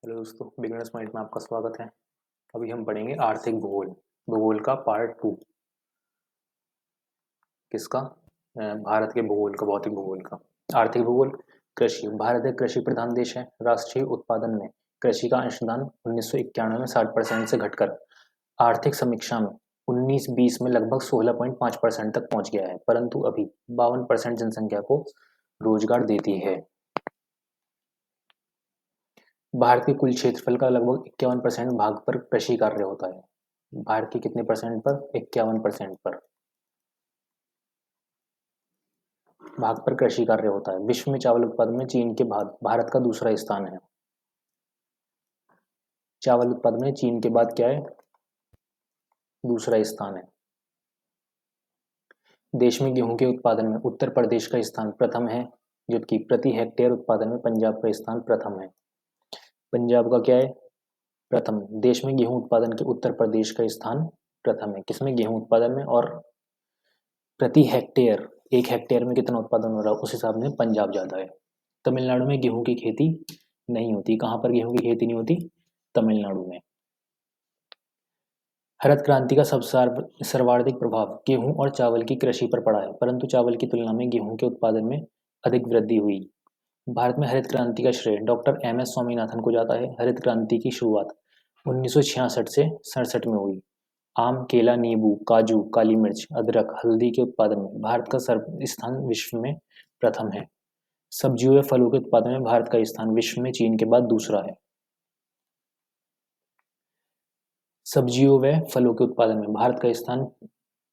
Hello दोस्तों, beginners mind में आपका स्वागत है। अभी हम पढ़ेंगे आर्थिक भूगोल। भूगोल का पार्ट 2। किसका? भारत के भूगोल का, भौतिक भूगोल का। आर्थिक भूगोल। कृषि। भारत एक कृषि प्रधान देश है। राष्ट्रीय उत्पादन में कृषि का अंशदान 1991 में 60% से घटकर आर्थिक समीक्षा में 1920 में लगभग 16.5% तक पहुंच गया है, परंतु अभी 52% जनसंख्या को रोजगार देती है। भारत के कुल क्षेत्रफल का लगभग 51% भाग पर कृषि कार्य होता है। भारत के कितने परसेंट पर? 51% पर भाग पर कृषि कार्य होता है। विश्व में चावल उत्पादन में चीन के बाद भारत का दूसरा स्थान है। चावल उत्पादन में चीन के बाद क्या है? दूसरा स्थान है। देश में गेहूं के उत्पादन में उत्तर प्रदेश का स्थान प्रथम है, जबकि प्रति हेक्टेयर उत्पादन में पंजाब का स्थान प्रथम है। पंजाब का क्या है? प्रथम। देश में गेहूं उत्पादन के उत्तर प्रदेश का स्थान प्रथम है। किसमें? गेहूं उत्पादन में। और प्रति हेक्टेयर, एक हेक्टेयर में कितना उत्पादन हो रहा है उस हिसाब में पंजाब ज्यादा है। तमिलनाडु में गेहूं की खेती नहीं होती। कहाँ पर गेहूं की खेती नहीं होती? तमिलनाडु में। हरित क्रांति का सबसे सर्वाधिक प्रभाव गेहूं और चावल की कृषि पर पड़ा है, परंतु चावल की तुलना में गेहूं के उत्पादन में अधिक वृद्धि हुई। भारत में हरित क्रांति का श्रेय डॉक्टर एम.एस. स्वामीनाथन को जाता है। हरित क्रांति की शुरुआत 1966 से 67 में हुई। आम, केला, नींबू, काजू, काली मिर्च, अदरक, हल्दी के उत्पादन में भारत का सर्व स्थान विश्व में प्रथम है। सब्जियों व फलों के उत्पादन में भारत का स्थान विश्व में चीन के बाद दूसरा है। सब्जियों व फलों के उत्पादन में भारत का स्थान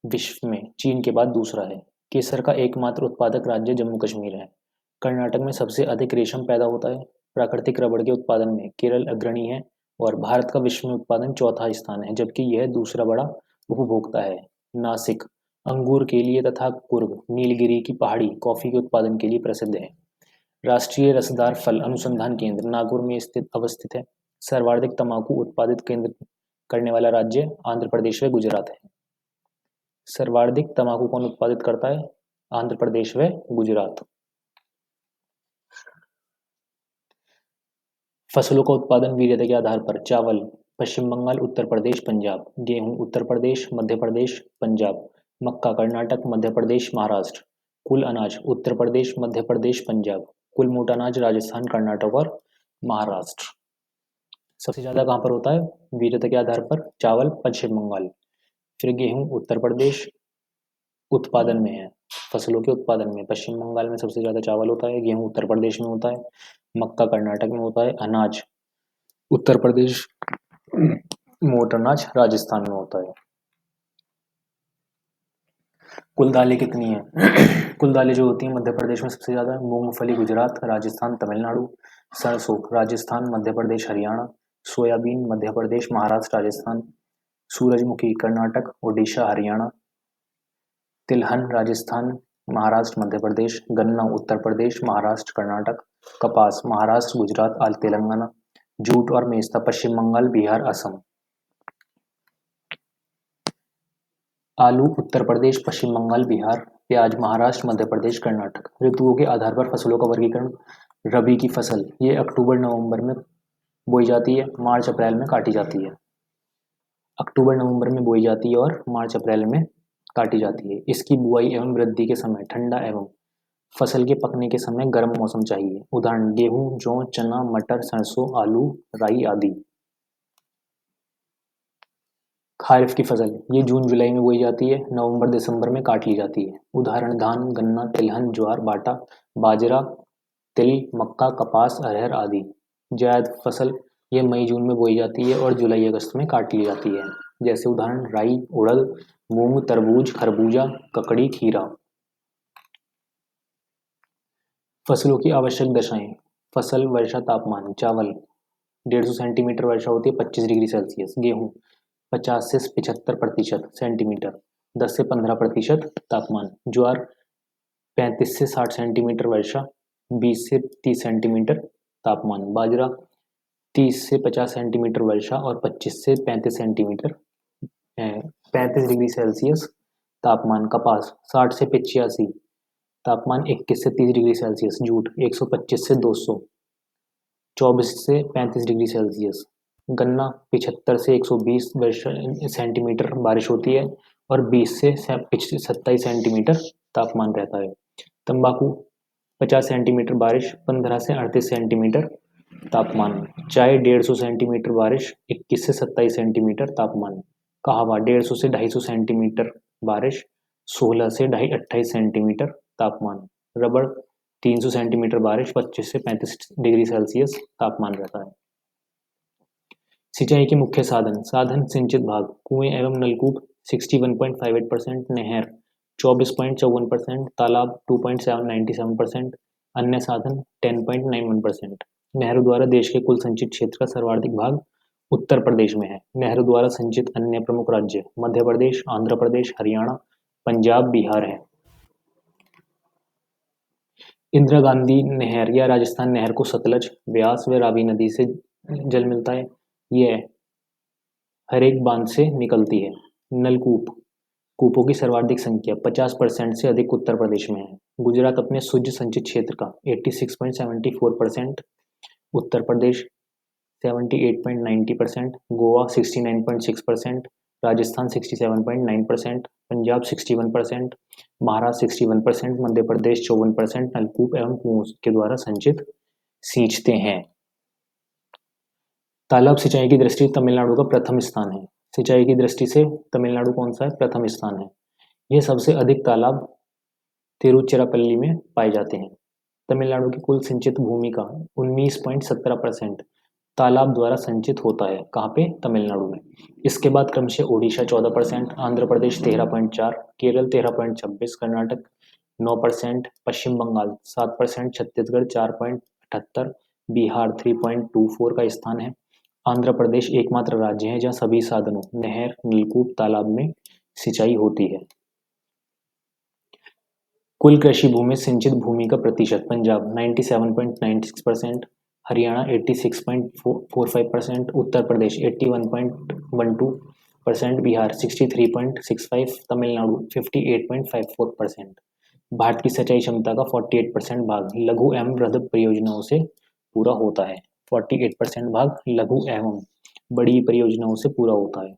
विश्व में चीन के बाद दूसरा है। केसर का एकमात्र उत्पादक राज्य जम्मू कश्मीर है। कर्नाटक में सबसे अधिक रेशम पैदा होता है। प्राकृतिक रबड़ के उत्पादन में केरल अग्रणी है और भारत का विश्व में उत्पादन चौथा स्थान है, जबकि यह दूसरा बड़ा उपभोक्ता है। नासिक अंगूर के लिए तथा कुर्ग नीलगिरी की पहाड़ी कॉफी के उत्पादन के लिए प्रसिद्ध है। राष्ट्रीय रसदार फल अनुसंधान केंद्र नागौर में स्थित अवस्थित है। सर्वाधिक तंबाकू उत्पादित केंद्र करने वाला राज्य आंध्र प्रदेश व गुजरात है। सर्वाधिक तंबाकू कौन उत्पादित करता है? आंध्र प्रदेश व गुजरात। फसलों का उत्पादन वीर्यता के आधार पर चावल पश्चिम बंगाल, उत्तर प्रदेश, पंजाब। गेहूं उत्तर प्रदेश, मध्य प्रदेश, पंजाब। मक्का कर्नाटक, मध्य प्रदेश, महाराष्ट्र। कुल अनाज उत्तर प्रदेश, मध्य प्रदेश, पंजाब। कुल मोटा अनाज राजस्थान, कर्नाटक और महाराष्ट्र। सबसे ज्यादा कहाँ पर होता है वीर्यता के आधार पर? चावल पश्चिम बंगाल। फिर गेहूं उत्तर प्रदेश उत्पादन में है। फसलों के उत्पादन में पश्चिम बंगाल में सबसे ज्यादा चावल होता है। गेहूं उत्तर प्रदेश में होता है। मक्का कर्नाटक में होता है। अनाज उत्तर प्रदेश, मोटा अनाज राजस्थान में होता है। कुल दालें कितनी है? कुल दालें जो होती हैं मध्य प्रदेश में सबसे ज्यादा मूंगफली गुजरात, राजस्थान, तमिलनाडु। सरसों राजस्थान, मध्य प्रदेश, हरियाणा। सोयाबीन मध्य प्रदेश, महाराष्ट्र, राजस्थान। सूरजमुखी कर्नाटक, ओडिशा, हरियाणा। तिलहन राजस्थान, महाराष्ट्र, मध्य प्रदेश। गन्ना उत्तर प्रदेश, महाराष्ट्र, कर्नाटक। कपास महाराष्ट्र, गुजरात, तेलंगाना। जूट और मेस्ता पश्चिम बंगाल, बिहार, असम। आलू उत्तर प्रदेश, पश्चिम बंगाल, बिहार। प्याज महाराष्ट्र, मध्य प्रदेश, कर्नाटक। ऋतुओं के आधार पर फसलों का वर्गीकरण। रबी की फसल ये अक्टूबर नवंबर में बोई जाती है, मार्च अप्रैल में काटी जाती है। अक्टूबर नवंबर में बोई जाती है और मार्च अप्रैल में काटी जाती है। इसकी बुआई एवं वृद्धि के समय ठंडा एवं फसल के पकने के समय गर्म मौसम चाहिए। उदाहरण गेहूं, जौ, चना, मटर, सरसों, आलू, राई आदि। खारिफ की फसल ये जून जुलाई में बोई जाती है, नवंबर दिसंबर में काट ली जाती है। उदाहरण धान, गन्ना, तिलहन, ज्वार, बाटा, बाजरा, तिल, मक्का, कपास, अरहर आदि। जायद फसल ये मई जून में बोई जाती है और जुलाई अगस्त में काट ली जाती है। जैसे उदाहरण राई, उड़द, मूंग, तरबूज, खरबूजा, ककड़ी, खीरा। फसलों की आवश्यक दशाएं। फसल, वर्षा, तापमान। चावल 150 सेंटीमीटर वर्षा होती है, 25 डिग्री सेल्सियस। गेहूं 50 से 75% सेंटीमीटर, 10 से 15% तापमान। ज्वार 35 से 60 सेंटीमीटर वर्षा, 20 से 30 सेंटीमीटर तापमान। बाजरा 30 से 50 सेंटीमीटर वर्षा और 25 से 35 सेंटीमीटर 35 डिग्री सेल्सियस तापमान। कपास 60 से 85, तापमान 21 से 30 डिग्री सेल्सियस। जूट 125 से 200, 24 से 35 डिग्री सेल्सियस। गन्ना 75 से 120 सेंटीमीटर बारिश होती है और 20 से 27 सेंटीमीटर तापमान रहता है। तंबाकू 50 सेंटीमीटर बारिश, 15 से 38 सेंटीमीटर तापमान। चाय 150 सेंटीमीटर बारिश, 21 से 27 सेंटीमीटर तापमान। कहवा 150 से 250 सेंटीमीटर बारिश, 16 से 28 सेंटीमीटर तापमान। रबड़ 300 सेंटीमीटर बारिश, 25 से 35 डिग्री सेल्सियस तापमान रहता है। सिंचाई के मुख्य साधन सिंचित भाग, कुएं एवं नलकूप 61.58%, नहर 24.54%, तालाब 2.97%, अन्य साधन 10.91%। नहरों द्वारा देश के कुल संचित क्षेत्र का सर्वाधिक भाग उत्तर प्रदेश में है। नहरों द्वारा संचित अन्य प्रमुख राज्य मध्य प्रदेश, आंध्र प्रदेश, हरियाणा, पंजाब, बिहार है। इंदिरा गांधी नहर या राजस्थान नहर को सतलज, ब्यास व रावी नदी से जल मिलता है। यह हर एक बांध से निकलती है। नलकूप, कूपों की सर्वाधिक संख्या 50% से अधिक उत्तर प्रदेश में है। गुजरात अपने शुद्ध संचित क्षेत्र का 86.74%, उत्तर प्रदेश 78.90%, गोवा 69.6%, राजस्थान 67.9%, पंजाब 61%, महाराष्ट्र 61%, मध्य प्रदेश 54% नलकूप एवं कुओं के द्वारा संचित सींचते हैं। तालाब सिंचाई की दृष्टि तमिलनाडु का प्रथम स्थान है। सिंचाई की दृष्टि से तमिलनाडु कौन सा है? प्रथम स्थान है। यह सबसे अधिक तालाब तिरुचिरापल्ली में पाए जाते हैं। तमिलनाडु की कुल सिंचित भूमि का 19.17% तालाब द्वारा संचित होता है। कहाँ पे? तमिलनाडु में। इसके बाद क्रमशः ओडिशा 14%, आंध्र प्रदेश 13.4, केरल 13.26, कर्नाटक 9%, पश्चिम बंगाल 7%, छत्तीसगढ़ 4.78, बिहार 3.24 का स्थान है। आंध्र प्रदेश एकमात्र राज्य है जहाँ सभी साधनों नहर, नलकूप, तालाब में सिंचाई होती है। कुल कृषि भूमि सिंचित भूमि का प्रतिशत पंजाब 97.96%, हरियाणा 86.45%, उत्तर प्रदेश 81.12%, बिहार 63.65%, तमिलनाडु 58.54%। भारत की सिंचाई क्षमता का 48% भाग लघु एवं वृहद परियोजनाओं से पूरा होता है। 48% भाग लघु एवं बड़ी परियोजनाओं से पूरा होता है।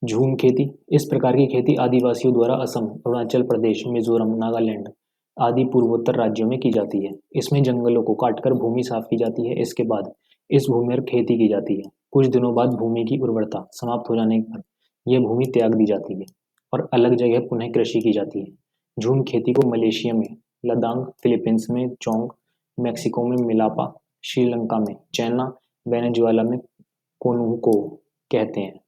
झूम खेती, इस प्रकार की खेती आदिवासियों द्वारा असम, अरुणाचल प्रदेश, मिजोरम, नागालैंड आदि पूर्वोत्तर राज्यों में की जाती है। इसमें जंगलों को काटकर भूमि साफ की जाती है। इसके बाद इस भूमि पर खेती की जाती है। कुछ दिनों बाद भूमि की उर्वरता समाप्त हो जाने पर यह भूमि त्याग दी जाती है और अलग जगह पुनः कृषि की जाती है। झूम खेती को मलेशिया में लद्दाख, फिलीपींस में चोंग, मैक्सिको में मिलापा, श्रीलंका में चैना, वेनेजुएला में कोनुको कहते हैं।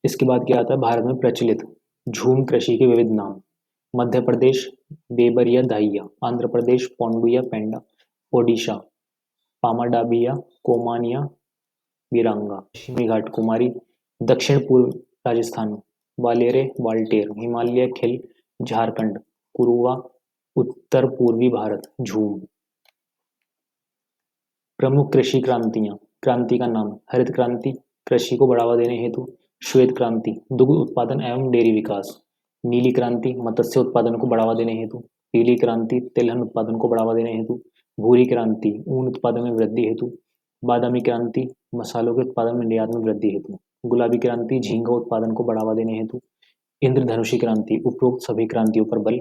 इसके बाद क्या आता है? भारत में प्रचलित झूम कृषि के विविध नाम। मध्य प्रदेश बेबरिया दाहिया, आंध्र प्रदेश पोंडुया पेंडा, ओडिशा पामाडाबिया कोमानिया बिरंगा, पश्चिमी घाट कुमारी, दक्षिण पूर्व राजस्थान वालेरे वाल्टेर, हिमालय खिल, झारखंड कुरुवा, उत्तर पूर्वी भारत झूम। प्रमुख कृषि क्रांतियां। क्रांति का नाम हरित क्रांति, कृषि को बढ़ावा देने हेतु, श्वेत क्रांति दुग्ध उत्पादन एवं डेयरी विकास, नीली क्रांति मत्स्य उत्पादन को बढ़ावा देने हेतु, पीली क्रांति तिलहन उत्पादन को बढ़ावा देने हेतु, भूरी क्रांति ऊन उत्पादन में वृद्धि हेतु, बादामी क्रांति मसालों के उत्पादन में निर्यात में वृद्धि हेतु, गुलाबी क्रांति झींगा उत्पादन को बढ़ावा देने हेतु, इंद्रधनुषी क्रांति उपरोक्त सभी क्रांतियों पर बल,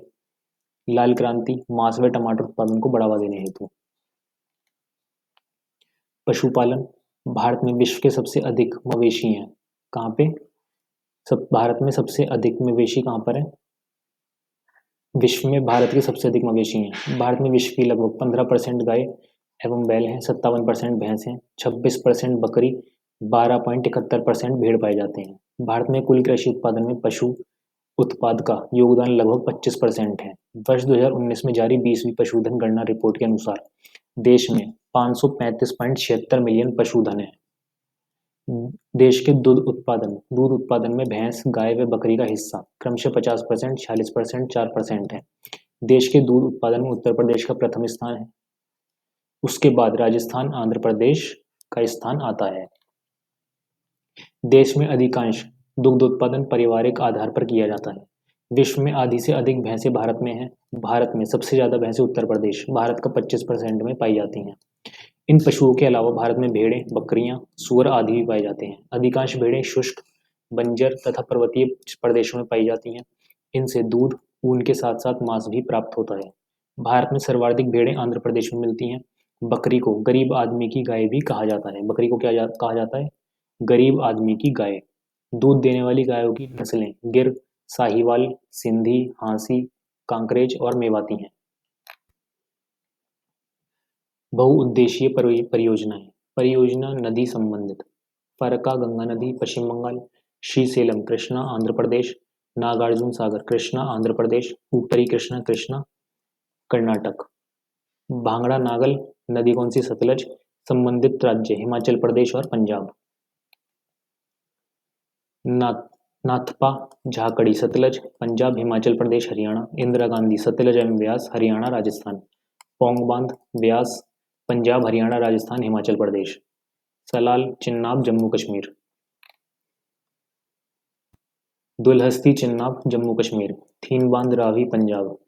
लाल क्रांति मांस व टमाटर उत्पादन को बढ़ावा देने हेतु। पशुपालन, भारत में विश्व के सबसे अधिक मवेशी हैं। कहाँ पे? भारत में सबसे अधिक मवेशी कहाँ पर है? विश्व में भारत के सबसे अधिक मवेशी हैं। भारत में विश्व की लगभग 15% गाय एवं बैल हैं, 57% भैंस हैं, 26% बकरी, 12.71% भेड़ पाए जाते हैं। भारत में कुल कृषि उत्पादन में पशु उत्पाद का योगदान लगभग 25% है। वर्ष 2019 में जारी 20वीं पशुधन गणना रिपोर्ट के अनुसार देश में 535.76 मिलियन पशुधन है। देश के दूध उत्पादन में भैंस, गाय व बकरी का हिस्सा क्रमशः 50%, 46%, 4% है। देश के दूध उत्पादन में उत्तर प्रदेश का प्रथम स्थान है। उसके बाद राजस्थान, आंध्र प्रदेश का स्थान आता है। देश में अधिकांश दुग्ध उत्पादन पारिवारिक आधार पर किया जाता है। विश्व में आधी से अधिक भैंसें भारत में हैं। भारत में सबसे ज़्यादा भैंसें उत्तर प्रदेश, भारत का 25% में पाई जाती हैं। इन पशुओं के अलावा भारत में भेड़ें, बकरियां, सूअर आदि भी पाए जाते हैं। अधिकांश भेड़ें शुष्क, बंजर तथा पर्वतीय प्रदेशों में पाई जाती हैं। इनसे दूध, ऊन के साथ साथ मांस भी प्राप्त होता है। भारत में सर्वाधिक भेड़ें आंध्र प्रदेश में मिलती हैं। बकरी को गरीब आदमी की गाय भी कहा जाता है। बकरी को कहा जाता है? गरीब आदमी की गाय। दूध देने वाली गायों की नस्लें गिर, साहिवाल, सिंधी, हांसी, कांकरेज और मेवाती हैं। बहुउद्देशीय परियोजनाएं। परियोजना नदी संबंधित: फरक्का गंगा नदी पश्चिम बंगाल, श्रीशैलम कृष्णा आंध्र प्रदेश, नागार्जुन सागर कृष्णा आंध्र प्रदेश, ऊपरी कृष्णा कृष्णा कर्नाटक। भांगड़ा नागल नदी कौन सी? सतलज। संबंधित राज्य हिमाचल प्रदेश और पंजाब। नाथपा झाकड़ी सतलज, पंजाब, हिमाचल प्रदेश, हरियाणा। इंदिरा गांधी सतलज एवं व्यास, हरियाणा, राजस्थान। पोंग बांध व्यास, पंजाब, हरियाणा, राजस्थान, हिमाचल प्रदेश। सलाल चिन्नाब जम्मू कश्मीर। दुलहस्ती चिन्नाब जम्मू कश्मीर। थीन बांध रावी पंजाब।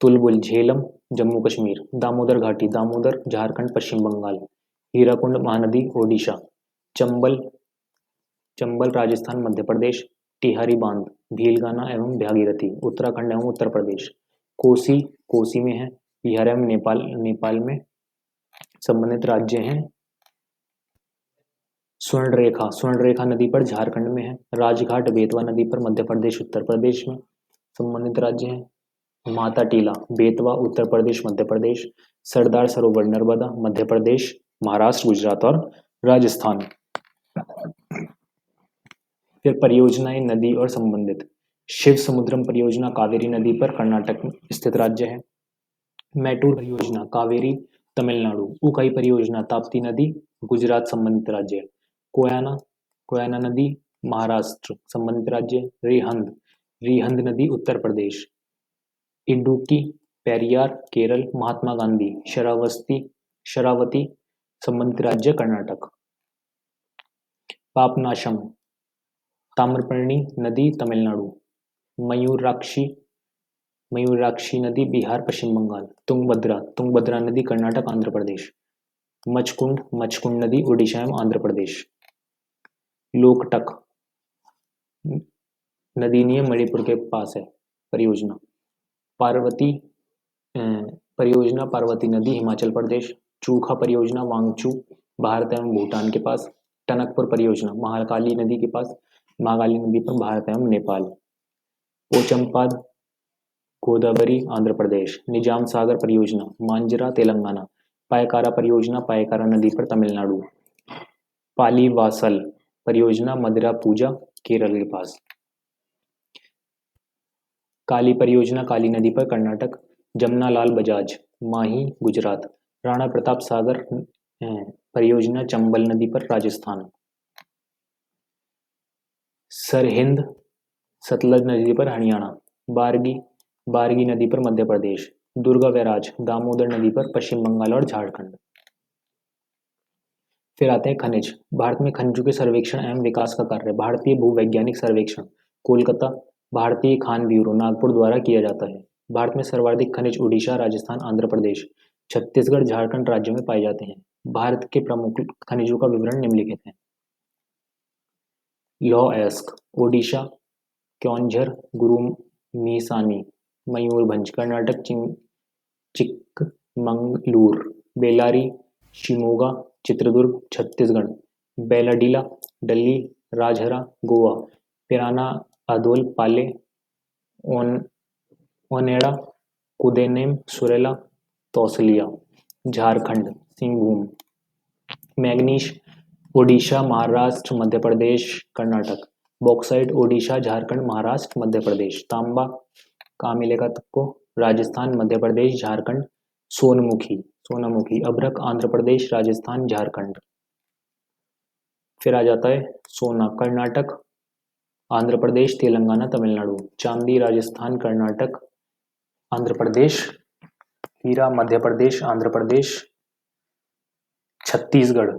तुलबुल झेलम जम्मू कश्मीर। दामोदर घाटी दामोदर झारखंड पश्चिम बंगाल। हीराकुंड महानदी ओडिशा। चंबल चंबल राजस्थान मध्य प्रदेश। टिहरी बांध भीलगाना एवं भागीरथी उत्तराखंड एवं उत्तर प्रदेश। कोसी कोसी में है, बिहार एवं नेपाल नेपाल में। संबंधित राज्य हैं स्वर्णरेखा नदी पर झारखंड में है। राजघाट बेतवा नदी पर मध्य प्रदेश उत्तर प्रदेश में। संबंधित राज्य हैं माता टीला बेतवा उत्तर प्रदेश मध्य प्रदेश। सरदार सरोवर नर्मदा मध्य प्रदेश, महाराष्ट्र, गुजरात और राजस्थान। फिर परियोजनाएं नदी और संबंधित। शिव समुद्रम परियोजना कावेरी नदी पर कर्नाटक में स्थित राज्य है। मैटूर परियोजना कावेरी तमिलनाडु। उकाई परियोजना ताप्ती नदी गुजरात संबंधित राज्य है। कोयना कोयना नदी महाराष्ट्र संबंधित राज्य। रिहंद नदी उत्तर प्रदेश। इडुक्की पेरियार केरल। महात्मा गांधी शरावती संबंधित राज्य कर्नाटक। पापनाशम ताम्रपर्णी नदी तमिलनाडु। मयूराक्षी नदी बिहार पश्चिम बंगाल। तुंगभद्रा नदी कर्नाटक आंध्र प्रदेश। मचकुंड नदी उड़ीसा एवं आंध्र प्रदेश। लोकटक नदी नहीं है, मणिपुर के पास है परियोजना। पार्वती नदी हिमाचल प्रदेश। चूखा परियोजना वांगचू भारत एवं भूटान के पास। टनकपुर परियोजना महाकाली नदी के पास, महाकाली नदी पर भारत एवं नेपाल। पोचमपाद गोदावरी आंध्र प्रदेश। निजाम सागर परियोजना मांजरा तेलंगाना। पायकारा परियोजना पायकारा नदी पर तमिलनाडु। पालीवासल परियोजना मदिरा पूजा केरल के पास। काली परियोजना काली नदी पर कर्नाटक। जमनालाल बजाज माही गुजरात। राणा प्रताप सागर परियोजना चंबल नदी पर राजस्थान। सरहिंद सतलज नदी पर हरियाणा। बारगी नदी पर मध्य प्रदेश। दुर्गा बैराज दामोदर नदी पर पश्चिम बंगाल और झारखंड। फिर आते हैं खनिज। भारत में खनिजों के सर्वेक्षण एवं विकास का कार्य भारतीय भूवैज्ञानिक सर्वेक्षण कोलकाता, भारतीय खान ब्यूरो नागपुर द्वारा किया जाता है। भारत में सर्वाधिक खनिज उड़ीसा, राजस्थान, आंध्र प्रदेश, छत्तीसगढ़, झारखंड राज्यों में पाए जाते हैं। भारत के प्रमुख खनिजों का विवरण निम्नलिखित है। लौह अयस्क ओडिशा क्योंझर, गुरुमीसानी, मयूरभंज कर्नाटक, चिकमंगलूर, बेल्लारी, शिमोगा, चित्रदुर्ग छत्तीसगढ़, बेलाडीला दिल्ली, राजहरा गोवा, पिराना अधोल पाले, ओनेडा कुदेनेम सुरेला, तौसलिया झारखंड, सिंहभूम। मैग्नीश ओडिशा, महाराष्ट्र, मध्य प्रदेश, कर्नाटक। बॉक्साइट ओडिशा, झारखंड, महाराष्ट्र, मध्य प्रदेश। तांबा कहाँ मिलेगा तुमको? राजस्थान, मध्य प्रदेश, झारखंड। सोनामुखी अभ्रक आंध्र प्रदेश, राजस्थान, झारखंड। फिर आ जाता है सोना कर्नाटक, आंध्र प्रदेश, तेलंगाना, तमिलनाडु। चांदी राजस्थान, कर्नाटक, आंध्र प्रदेश। हीरा मध्य प्रदेश, आंध्र प्रदेश, छत्तीसगढ़।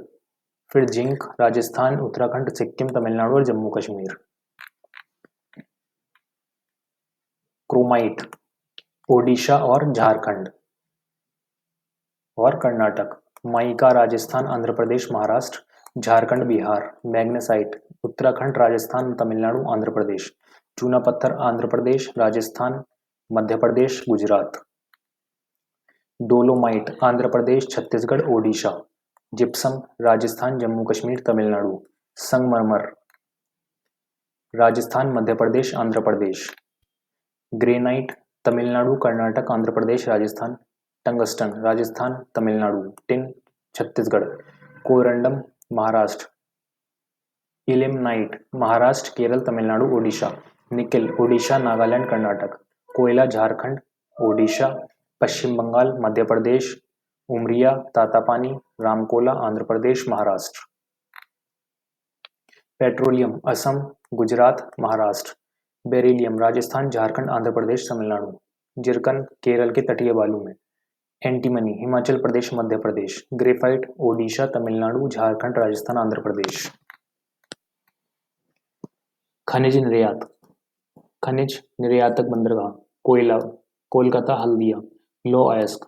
फिर जिंक राजस्थान, उत्तराखंड, सिक्किम, तमिलनाडु और जम्मू कश्मीर। क्रोमाइट ओडिशा और झारखंड और कर्नाटक। माइका राजस्थान, आंध्र प्रदेश, महाराष्ट्र, झारखंड, बिहार। मैग्नेसाइट उत्तराखंड, राजस्थान, तमिलनाडु, आंध्र प्रदेश। चूना पत्थर आंध्र प्रदेश, राजस्थान, मध्य प्रदेश, गुजरात। डोलोमाइट आंध्र प्रदेश, छत्तीसगढ़, ओडिशा। जिप्सम राजस्थान, जम्मू कश्मीर, तमिलनाडु। संगमरमर Rajasthan, Madhya Pradesh, Andhra Pradesh. Granite Tamil Nadu, Karnataka, Andhra Pradesh, Rajasthan. Tungsten Rajasthan, Tamil Nadu. Tin Chhattisgarh. Corundum Maharashtra. Ilmenite Maharashtra, Kerala, Tamil Nadu, Odisha. Nickel Odisha, Nagaland, Karnataka. कोयला झारखंड, ओडिशा, पश्चिम बंगाल, मध्य प्रदेश। उमरिया तातापानी, रामकोला, आंध्र प्रदेश, महाराष्ट्र। पेट्रोलियम असम, गुजरात, महाराष्ट्र। बेरिलियम राजस्थान, झारखंड, आंध्र प्रदेश, तमिलनाडु। जिरकन केरल के तटीय बालू में। एंटीमनी हिमाचल प्रदेश, मध्य प्रदेश। ग्रेफाइट ओडिशा, तमिलनाडु, झारखंड, राजस्थान, आंध्र प्रदेश। खनिज निर्यात खनिज निर्यातक बंदरगाह। कोयला कोलकाता, हल्दिया। लो अयस्क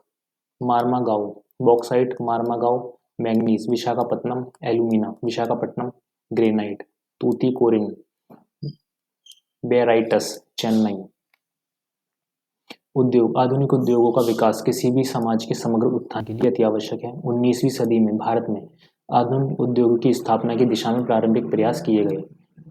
Marmagao. Bauxite Marmagao. Manganese Visakhapatnam. Alumina Visakhapatnam. Granite Tuticorin. Barytes Chennai. उद्योग आधुनिक उद्योगों का विकास किसी भी समाज के समग्र उत्थान के लिए अति आवश्यक है। 19वीं सदी में भारत में आधुनिक उद्योगों की स्थापना की दिशा में प्रारंभिक प्रयास किए गए।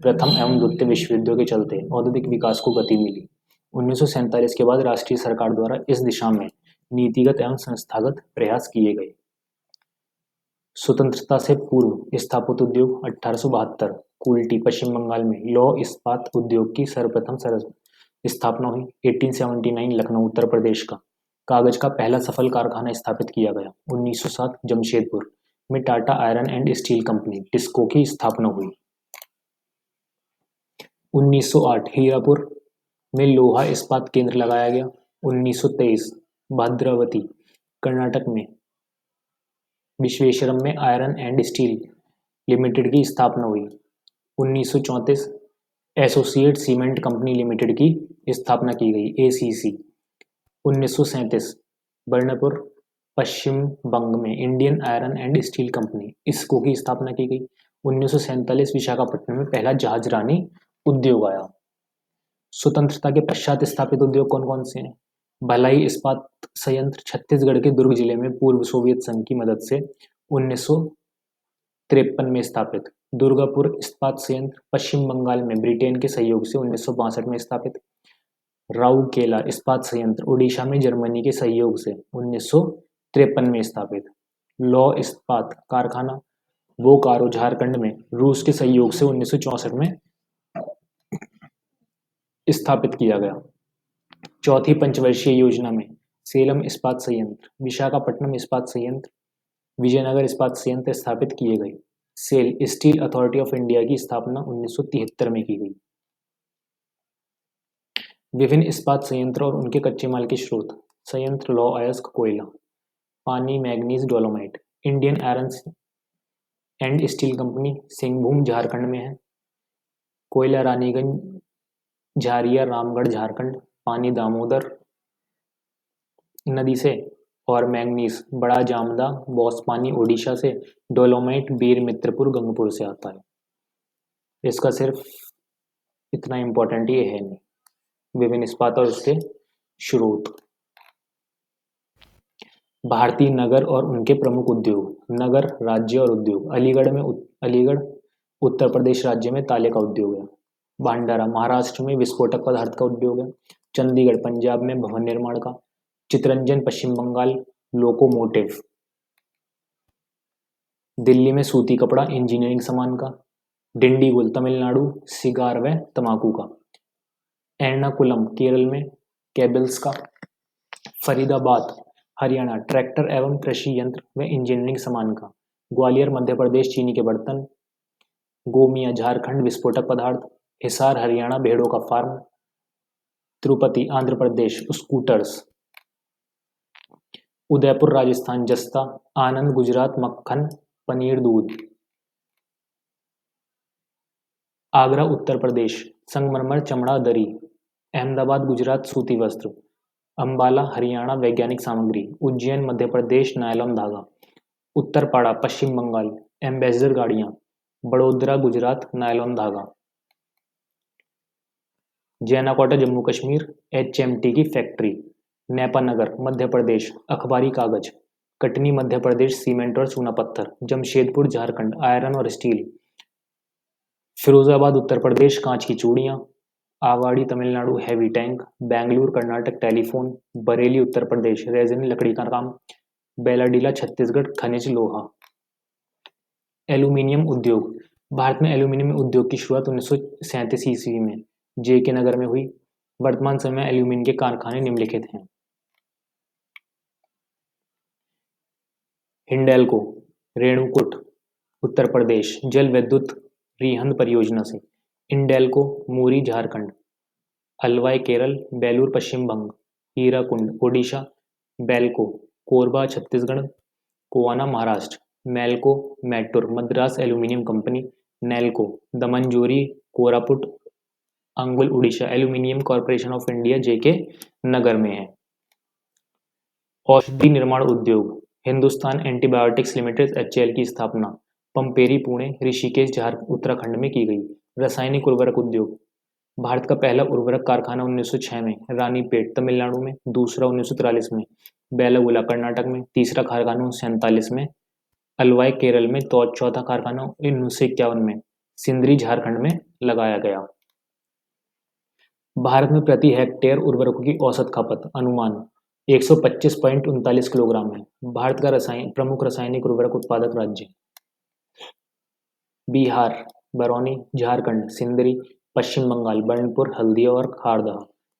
प्रथम एवं द्वितीय विश्व युद्धों के चलते औद्योगिक विकास को गति मिली। 1947 के बाद राष्ट्रीय सरकार द्वारा इस दिशा में नीतिगत एवं संस्थागत प्रयास किए गए। स्वतंत्रता से पूर्व स्थापित उद्योग 1872 कुल्टी पश्चिम बंगाल में लौह इस्पात उद्योग की सर्वप्रथम स्थापना हुई। 1879 लखनऊ उत्तर प्रदेश का कागज का पहला सफल कारखाना स्थापित किया गया। 1907 जमशेदपुर में Tata iron and steel company TISCO की स्थापना हुई। 1908 हीरापुर में लोहा इस्पात केंद्र लगाया गया। 1923 भद्रावती कर्नाटक में विश्वेश्वरम में आयरन एंड स्टील लिमिटेड की स्थापना हुई। 1934 एसोसिएट सीमेंट कंपनी लिमिटेड की स्थापना की गई, एसीसी। 1937 बर्नपुर पश्चिम बंग में Indian iron and steel company इसको की स्थापना की गई। 1947 विशाखापट्टनम में पहला जहाजरानी उद्योग आया। स्वतंत्रता के पश्चात स्थापित उद्योग कौन कौन से हैं? भलाई इस्पात संयंत्र छत्तीसगढ़ के दुर्ग जिले में पूर्व सोवियत संघ की मदद से 1953 में स्थापित। दुर्गापुर इस्पात संयंत्र पश्चिम बंगाल में ब्रिटेन के सहयोग से 1962 में स्थापित। राउरकेला इस्पात संयंत्र उड़ीसा में जर्मनी के सहयोग से 1953 में स्थापित। लौ इस्पात कारखाना बोकारो झारखंड में रूस के सहयोग से 1964 में स्थापित किया गया। चौथी पंचवर्षीय योजना में सेलम इस्पात संयंत्र, विशाखापट्टनम इस्पात संयंत्र, विजयनगर इस्पात संयंत्र स्थापित किए गए। SAIL Steel Authority of India की स्थापना 1973 में की गई। विभिन्न इस्पात संयंत्र और उनके कच्चे माल के स्रोत। संयंत्र लौह अयस्क कोयला, पानी, manganese, dolomite. Indian iron and steel company Singhbhum Jharkhand में है। कोयला रानीगंज झारिया रामगढ़ झारखंड, पानी दामोदर नदी से। और मैंगनीज बड़ा जामदा बॉस्पानी ओडिशा से। डोलोमाइट बीर मित्रपुर गंगपुर से आता है। इसका सिर्फ इतना इम्पोर्टेंट ये है नहीं। विभिन्न इस्पात और उसके स्रोत। भारतीय नगर और उनके प्रमुख उद्योग। नगर राज्य और उद्योग। अलीगढ़ उत्तर प्रदेश राज्य में ताले का उद्योग है। भंडारा महाराष्ट्र में विस्फोटक पदार्थ का उद्योग है। चंडीगढ़ पंजाब में भवन निर्माण का। चितरंजन पश्चिम बंगाल लोकोमोटिव। दिल्ली में सूती कपड़ा इंजीनियरिंग सामान का। डिंडीगुल तमिलनाडु सिगार व तंबाकू का। एर्नाकुलम केरल में केबल्स का। फरीदाबाद हरियाणा ट्रैक्टर एवं कृषि यंत्र व इंजीनियरिंग सामान का। ग्वालियर मध्य प्रदेश चीनी के बर्तन। गोमिया झारखंड विस्फोटक पदार्थ। हिसार हरियाणा भेड़ों का फार्म। तिरुपति आंध्र प्रदेश स्कूटर्स। उदयपुर राजस्थान जस्ता। आनंद गुजरात मक्खन पनीर दूध। आगरा उत्तर प्रदेश संगमरमर चमड़ा दरी। अहमदाबाद गुजरात सूती वस्त्र, अंबाला हरियाणा वैज्ञानिक सामग्री, उज्जैन मध्य प्रदेश नायलॉन धागा, उत्तरपाड़ा पश्चिम बंगाल एम्बेसडर गाड़ियां, बड़ोदरा गुजरात नायलॉन धागा, जैनाकोटा जम्मू कश्मीर HMT की फैक्ट्री, नेपानगर मध्य प्रदेश अखबारी कागज, कटनी मध्य प्रदेश सीमेंट और चूना पत्थर, जमशेदपुर झारखंड आयरन और स्टील, फिरोजाबाद उत्तर प्रदेश कांच की चूड़ियां, Avadi Tamil Nadu heavy tank, Bengaluru Karnataka telephone, Bareilly Uttar Pradesh resin लकड़ी का काम, बेलाडीला छत्तीसगढ़ खनिज लोहा। एल्यूमीनियम उद्योग, भारत में एल्यूमीनियम उद्योग की शुरुआत 1937 ईस्वी में JK नगर में हुई। वर्तमान समय में एल्यूमीनियम के कारखाने निम्नलिखित हैं। हिंडेल्को रेणुकूट उत्तर प्रदेश जल विद्युत रिहंद परियोजना से, इंडेल्को मूरी झारखंड, अलवाई केरल, बेलूर पश्चिम बंग, हीराकुंड ओडिशा, बेल्को कोरबा छत्तीसगढ़, कोआना महाराष्ट्र, मेल्को मैटुर मद्रास एल्यूमिनियम कंपनी, नेल्को दमनजोरी कोरापुट अंगुल Orissa aluminium corporation of India JK नगर में है। औषधि निर्माण उद्योग, हिंदुस्तान एंटीबायोटिक्स लिमिटेड HCL की स्थापना पंपेरी पुणे ऋषिकेश उत्तराखंड में की गई। रासायनिक उर्वरक उद्योग, भारत का पहला उर्वरक कारखाना 1906 में रानीपेट तमिलनाडु में, दूसरा 1943 में बेलागुला कर्नाटक में, तीसरा कारखाना 1947 में अलवाई केरल में, तो चौथा कारखाना 1951 में सिंदरी झारखंड में लगाया गया। भारत में प्रति हेक्टेयर उर्वरकों की औसत खपत अनुमान 125.39 किलोग्राम है। भारत का प्रमुख रासायनिक उर्वरक उत्पादक राज्य बिहार बरौनी, झारखंड सिंदरी, पश्चिम बंगाल बर्नपुर हल्दिया और खारदा,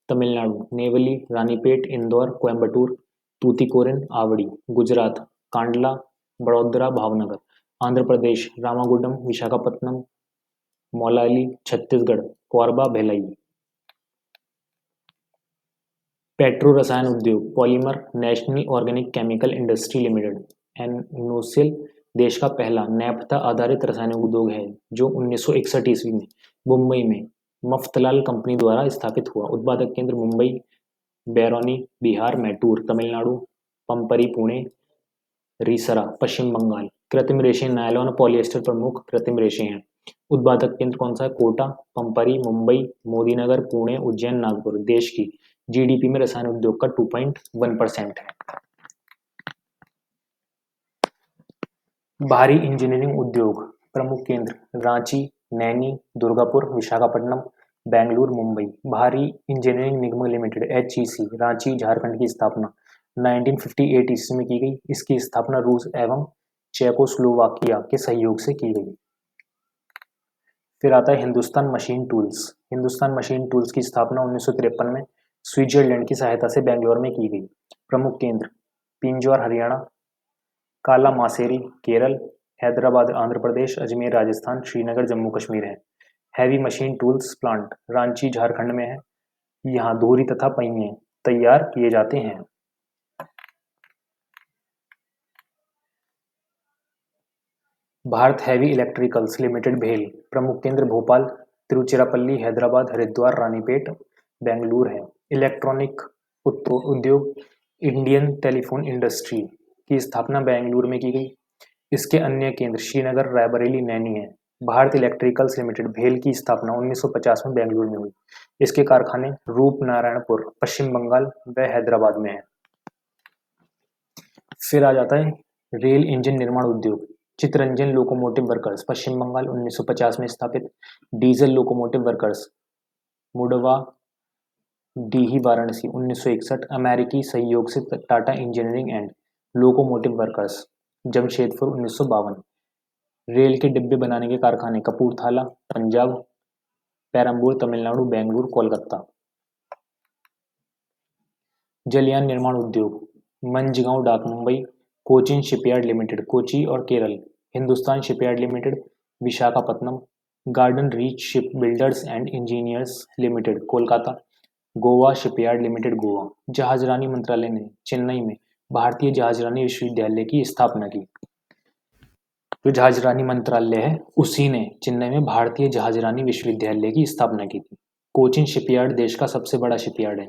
तमिलनाडु नेवली रानीपेट इंदौर कोयम्बटूर तूतीकोरिन आवड़ी, गुजरात कांडला बड़ोदरा भावनगर, आंध्र प्रदेश रामागुंडम विशाखापट्टनम मौलाली, छत्तीसगढ़ कोरबा भिलाई। पेट्रो रसायन उद्योग polymer national organic chemical industry limited NOCIL देश का पहला नैफ्था आधारित रासायनिक उद्योग है जो 1961 ईस्वी में मुंबई में मफ्तलाल कंपनी द्वारा स्थापित हुआ। उत्पादक केंद्र मुंबई, बैरोनी बिहार, मैटूर तमिलनाडु, पंपरी पुणे, रीसरा पश्चिम बंगाल। कृत्रिम रेशे नायलॉन और पॉलिएस्टर प्रमुख कृत्रिम रेशे हैं। उत्पादक केंद्र कौन सा है? कोटा, पंपरी, मुंबई, मोदीनगर, पुणे, उज्जैन, नागपुर। देश की GDP में रसायन उद्योग का 2.1% है। भारी इंजीनियरिंग उद्योग प्रमुख केंद्र रांची, नैनी, दुर्गापुर, विशाखापट्टनम, बेंगलुरु, मुंबई। भारी इंजीनियरिंग निगम लिमिटेड HEC रांची झारखंड की स्थापना 1958 ईस्वी में की गई। इसकी स्थापना रूस एवं चेकोस्लोवाकिया के सहयोग से की गई। फिर आता है Hindustan machine tools. Hindustan machine tools की स्थापना 1953 में स्विट्जरलैंड की सहायता से बेंगलोर में की गई। प्रमुख केंद्र पिंजौर हरियाणा, काला मासेरी केरल, हैदराबाद आंध्र प्रदेश, अजमेर राजस्थान, श्रीनगर जम्मू कश्मीर है। Heavy machine tools plant Ranchi Jharkhand में है। यहाँ धुरी तथा पहिए तैयार किए जाते हैं। भारत हैवी इलेक्ट्रिकल्स लिमिटेड भेल। प्रमुख केंद्र भोपाल, तिरुचिरापल्ली, हैदराबाद, हरिद्वार, रानीपेट, बेंगलुरु है। इलेक्ट्रॉनिक उद्योग इंडियन टेलीफोन इंडस्ट्री की स्थापना बेंगलुरु में की गई। इसके अन्य केंद्र श्रीनगर, रायबरेली, नैनी है। भारत इलेक्ट्रिकल्स लिमिटेड भेल की स्थापना 1950 में बेंगलुरु में हुई। इसके कारखाने रूपनारायणपुर पश्चिम बंगाल व हैदराबाद में है। फिर आ जाता है रेल इंजन निर्माण उद्योग। चितरंजन लोकोमोटिव वर्कर्स पश्चिम बंगाल 1950 में स्थापित। Diesel locomotive workers Manduadih Varanasi 1961। अमेरिकी सहयोग से Tata engineering and locomotive workers Jamshedpur 1952। Rail के डिब्बे बनाने के कारखाने कपूरथला पंजाब, पेरम्बूर तमिलनाडु, बेंगलुरु, कोलकाता। जलयान निर्माण उद्योग मंझगांव डाक मुंबई, कोचिन शिपयार्ड लिमिटेड कोची और Kerala, Hindustan shipyard limited Visakhapatnam, garden reach ship builders and engineers limited Kolkata, Goa shipyard limited Goa. जहाजरानी मंत्रालय ने चेन्नई में भारतीय जहाजरानी विश्वविद्यालय की स्थापना की। जो जहाजरानी मंत्रालय है उसी ने चेन्नई में भारतीय जहाजरानी विश्वविद्यालय की स्थापना की थी। कोचिन शिपयार्ड देश का सबसे बड़ा शिपयार्ड है।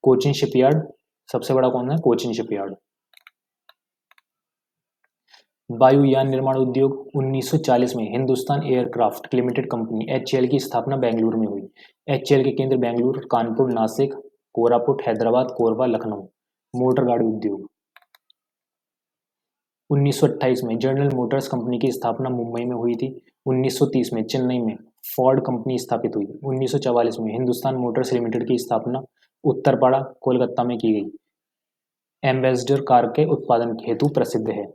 कोचिन शिपयार्ड सबसे बड़ा कौन है? कोचिन शिपयार्ड। वायुयान निर्माण उद्योग 1940 में Hindustan aircraft limited company HAL की स्थापना बेंगलुरु में हुई। HAL के केंद्र बेंगलुरु, कानपुर, नासिक, कोरापुट, हैदराबाद, कोरबा, लखनऊ। मोटर गाड़ी उद्योग 1928 में जनरल मोटर्स कंपनी की स्थापना मुंबई में हुई थी। 1930 में चेन्नई में फोर्ड कंपनी स्थापित हुई। 1944 में हिंदुस्तान मोटर्स लिमिटेड की स्थापना उत्तरपाड़ा, कोलकाता में की गई। एम्बेसडर कार के उत्पादन हेतु प्रसिद्ध है।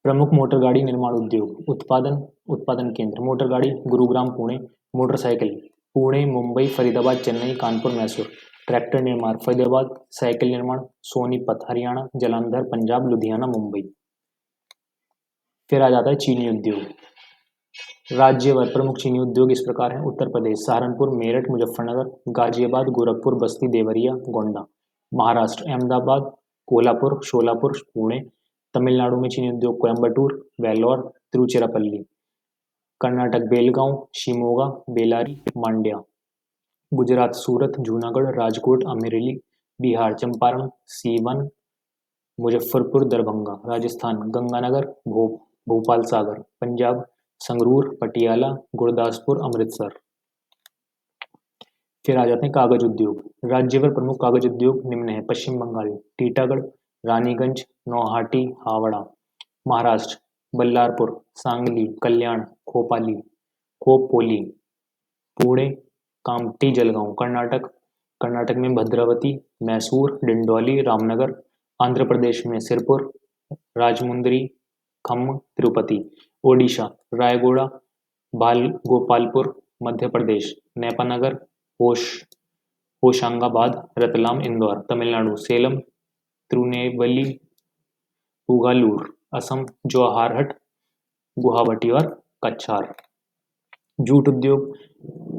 प्रमुख मोटर गाड़ी निर्माण उद्योग उत्पादन केंद्र मोटर गाड़ी गुरुग्राम, पुणे। मोटरसाइकिल पुणे, मुंबई, फरीदाबाद, चेन्नई, कानपुर, मैसूर। ट्रैक्टर निर्माण फरीदाबाद। साइकिल निर्माण सोनीपत, हरियाणा। जालंधर, पंजाब, लुधियाना, मुंबई। फिर आ जाता है चीनी उद्योग। राज्यवार प्रमुख चीनी उद्योग इस प्रकार हैं। उत्तर प्रदेश सहारनपुर, मेरठ, मुजफ्फरनगर, गाजियाबाद, गोरखपुर, बस्ती, देवरिया, गोंडा। महाराष्ट्र अहमदाबाद, कोल्हापुर, शोलापुर, पुणे। तमिलनाडु में चीनी उद्योग कोयम्बटूर, वेल्लोर, तिरुचिरापल्ली। कर्नाटक बेलगांव, शिमोगा, बेलारी, मांड्या। गुजरात सूरत, जूनागढ़, राजकोट, अमेरेली। बिहार चंपारण, सीवन, मुजफ्फरपुर, दरभंगा। राजस्थान गंगानगर, भोपाल सागर। पंजाब संगरूर, पटियाला, गुरदासपुर, अमृतसर। फिर आ जाते हैं कागज उद्योग। राज्यभर प्रमुख कागज उद्योग निम्न है। पश्चिम बंगाल टीटागढ़, रानीगंज, नौहाटी, हावड़ा। महाराष्ट्र बल्लारपुर, सांगली, कल्याण, खोपोली, पुणे, कामठी, जलगांव। कर्नाटक में भद्रावती, मैसूर, डिंडौली, रामनगर। आंध्र प्रदेश में सिरपुर, राजमुंदरी, खम्म, तिरुपति। ओडिशा रायगोड़ा, गोपालपुर। मध्य प्रदेश नेपानगर, होशंगाबाद, रतलाम, इंदौर। तमिलनाडु सेलम, तिरुनेलवेली, पुगालूर। असम जवाहरहट, गुवाहाटी और कछार। जूट उद्योग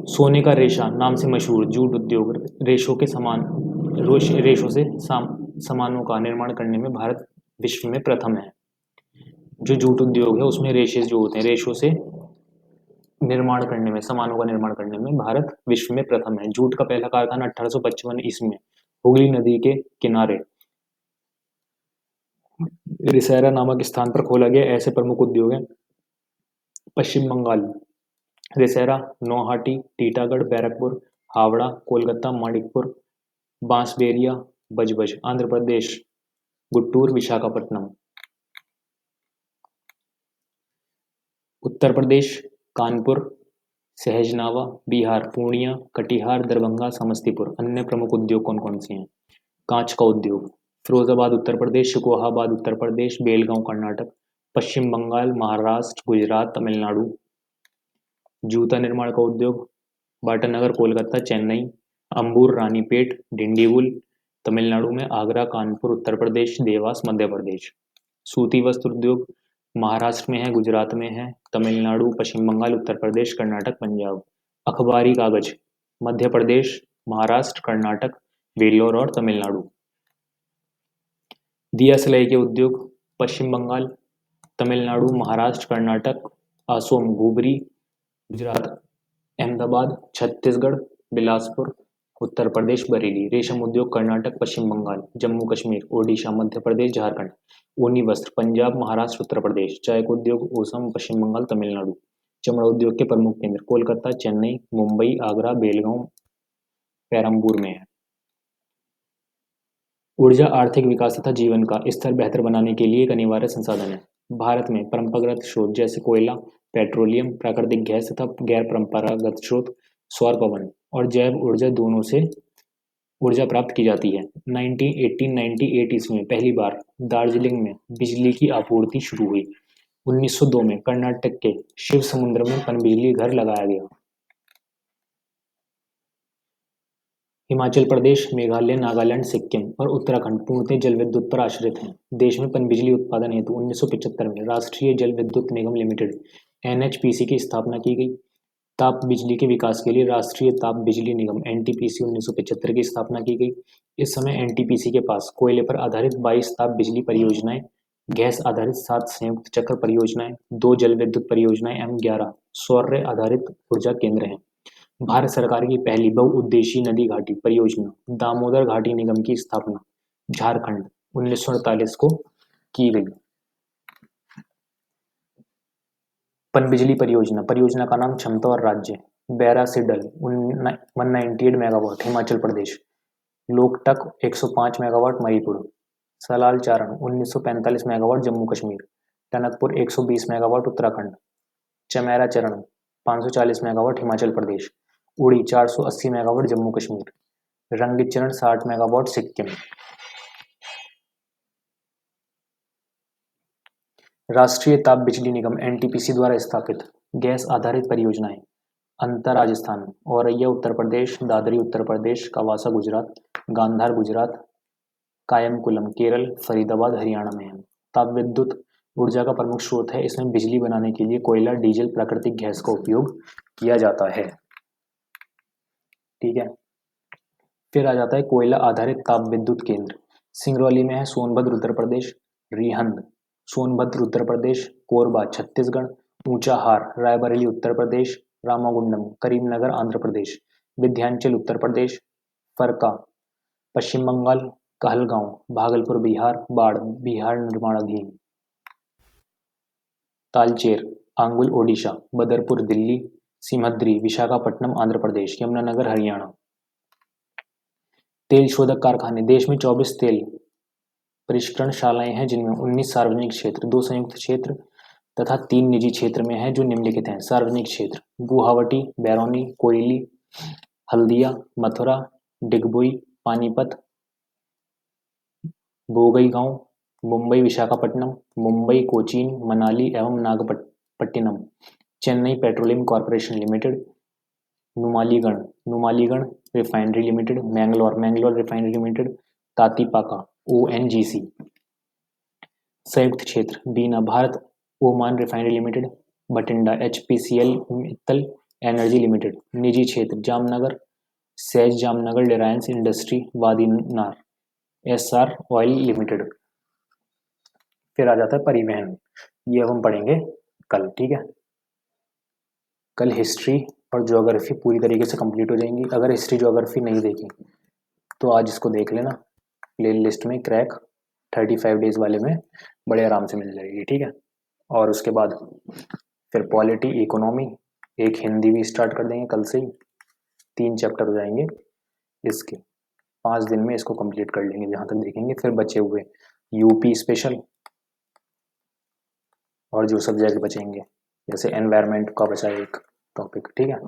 सोने का रेशा नाम से मशहूर जूट उद्योग रेशों से सामानों का निर्माण करने में भारत विश्व में प्रथम है। जो जूट उद्योग है उसमें रेशे जो होते हैं रेशों से सामानों का निर्माण करने में भारत विश्व में प्रथम है। जूट का पहला कारखाना 1855 ईस्वी में हुगली नदी के किनारे रिसैरा नामक स्थान पर खोला गया। ऐसे प्रमुख उद्योग हैं पश्चिम बंगाल रिसैरा, नौहाटी, टीटागढ़, बैरकपुर, हावड़ा, कोलकाता, माणिकपुर, बांसबेरिया, बजबज। आंध्र प्रदेश गुट्टूर, विशाखापट्टनम। उत्तर प्रदेश कानपुर, सहजनावा। बिहार पूर्णिया, कटिहार, दरभंगा, समस्तीपुर। अन्य प्रमुख उद्योग कौन कौन से हैं? कांच का उद्योग फिरोजाबाद उत्तर प्रदेश, शिकोहाबाद उत्तर प्रदेश, बेलगांव कर्नाटक। पश्चिम बंगाल, महाराष्ट्र, गुजरात, तमिलनाडु। जूता निर्माण का उद्योग बाटानगर, कोलकाता, चेन्नई। अंबूर, रानीपेट, डिंडीगुल। तमिलनाडु में आगरा, कानपुर उत्तर प्रदेश, देवास मध्य प्रदेश। सूती वस्त्र उद्योग महाराष्ट्र में है, गुजरात में है, तमिलनाडु, पश्चिम बंगाल, उत्तर प्रदेश, कर्नाटक, पंजाब। अखबारी कागज मध्य प्रदेश, महाराष्ट्र, कर्नाटक, वेल्लोर और तमिलनाडु। दिया सिलाई के उद्योग पश्चिम बंगाल, तमिलनाडु, महाराष्ट्र, कर्नाटक, असम, धुबरी, गुजरात, अहमदाबाद, छत्तीसगढ़, बिलासपुर, उत्तर प्रदेश, बरेली। रेशम उद्योग कर्नाटक, पश्चिम बंगाल, जम्मू कश्मीर, ओडिशा, मध्य प्रदेश, झारखंड। ऊनी वस्त्र पंजाब, महाराष्ट्र, उत्तर प्रदेश। चाय का उद्योग ओसम, पश्चिम बंगाल, तमिलनाडु। चमड़ा उद्योग के प्रमुख केंद्र कोलकाता, चेन्नई, मुंबई, आगरा, बेलगांव, पेरम्बूर में है। ऊर्जा आर्थिक विकास तथा जीवन का स्तर बेहतर बनाने के लिए एक अनिवार्य संसाधन है। भारत में परंपरागत स्रोत जैसे कोयला, पेट्रोलियम, प्राकृतिक गैस तथा गैर परंपरागत स्रोत सौर, पवन और जैव ऊर्जा दोनों से ऊर्जा प्राप्त की जाती है। 1898 ईस्वी में पहली बार दार्जिलिंग में बिजली की आपूर्ति शुरू हुई। 1902 में कर्नाटक के शिव समुद्र में पनबिजली घर लगाया गया। हिमाचल प्रदेश, मेघालय, नागालैंड, सिक्किम और उत्तराखंड पूर्णतः जल विद्युत पर आश्रित हैं। देश में पनबिजली उत्पादन हेतु 1975 में राष्ट्रीय जल विद्युत निगम लिमिटेड NHPC की स्थापना की गई। ताप बिजली के विकास के लिए राष्ट्रीय ताप बिजली निगम NTPC 1975 की स्थापना की गई। इस समय NTPC के पास कोयले पर आधारित 22 ताप बिजली परियोजनाएं गैस आधारित 7 संयुक्त चक्र परियोजनाएं, 2 जल विद्युत परियोजनाएं एवं 11 सौर आधारित ऊर्जा केंद्र हैं। भारत सरकार की पहली बहुउद्देशीय नदी घाटी परियोजना दामोदर घाटी निगम की स्थापना झारखंड 1948 को की गई। पनबिजली परियोजना, परियोजना का नाम क्षमता और राज्य बैरासिडल 198 मेगावाट हिमाचल प्रदेश, लोकटक 105 मेगावाट मणिपुर, सलाल चारण 1945 मेगावाट जम्मू कश्मीर, टनकपुर 120 मेगावाट उत्तराखंड, चमेरा चरण 540 मेगावाट हिमाचल प्रदेश, उड़ी 480 मेगावाट जम्मू कश्मीर, रंगित चरण 60 मेगावाट सिक्किम। राष्ट्रीय ताप बिजली निगम एनटीपीसी द्वारा स्थापित गैस आधारित परियोजनाएं अंतर राजस्थान, औरैया उत्तर प्रदेश, दादरी उत्तर प्रदेश, कवासा गुजरात, गांधार गुजरात, कायमकुलम केरल, फरीदाबाद हरियाणा में है। ताप विद्युत ऊर्जा का प्रमुख स्रोत है। इसमें बिजली बनाने के लिए कोयला, डीजल, प्राकृतिक गैस का उपयोग किया जाता है। ठीक है, फिर आ जाता है कोयला आधारित ताप विद्युत केंद्र। सिंगरौली में है सोनभद्र उत्तर प्रदेश, रिहंद सोनभद्र उत्तर प्रदेश, कोरबा छत्तीसगढ़, ऊंचाहार रायबरेली उत्तर प्रदेश, रामागुंडम करीमनगर आंध्र प्रदेश, विंध्याचल उत्तर प्रदेश, फरका पश्चिम बंगाल, कहलगांव भागलपुर बिहार, बाढ़ बिहार निर्माणाधीन, तालचेर आंगुल ओडिशा, बदरपुर दिल्ली, सिमद्री विशाखापट्टनम आंध्र प्रदेश, यमुनानगर हरियाणा। तेल शोधक कारखाने, देश में 24 तेल परिष्करणशालाएं हैं, जिनमें 19 सार्वजनिक क्षेत्र, 2 संयुक्त क्षेत्र तथा 3 निजी क्षेत्र में हैं, जो निम्नलिखित हैं। सार्वजनिक क्षेत्र गुवाहाटी, बैरोनी, कोयली, हल्दिया, मथुरा, डिगबोई, पानीपत, बोंगईगांव, मुंबई विशाखापट्टनम, मुंबई कोचीन, मनाली एवं Nagapattinam, Chennai petroleum corporation limited, Numaligarh refinery limited, Mangalore refinery limited, Tatipaka ONGC. संयुक्त क्षेत्र Bina Bharat Oman refinery limited, Bathinda HPCL Mittal energy limited. निजी क्षेत्र Jamnagar SEZ Jamnagar Reliance industry Vadinar Essar oil limited. फिर आ जाता है परिवहन, ये अब हम पढ़ेंगे कल। ठीक है, कल हिस्ट्री और ज्योग्राफी पूरी तरीके से कंप्लीट हो जाएंगी। अगर हिस्ट्री ज्योग्राफी नहीं देखी तो आज इसको देख लेना, प्ले लिस्ट में क्रैक 35 डेज वाले में बड़े आराम से मिल जाएगी। ठीक है, और उसके बाद फिर पॉलिटी, इकोनॉमी, एक हिंदी भी स्टार्ट कर देंगे कल से ही। 3 चैप्टर हो जाएंगे इसके, 5 दिन में इसको कंप्लीट कर लेंगे जहाँ तक देखेंगे। फिर बचे हुए यूपी स्पेशल और जो सब्जेक्ट बचेंगे, जैसे एनवायरनमेंट का बचा एक टॉपिक। ठीक है,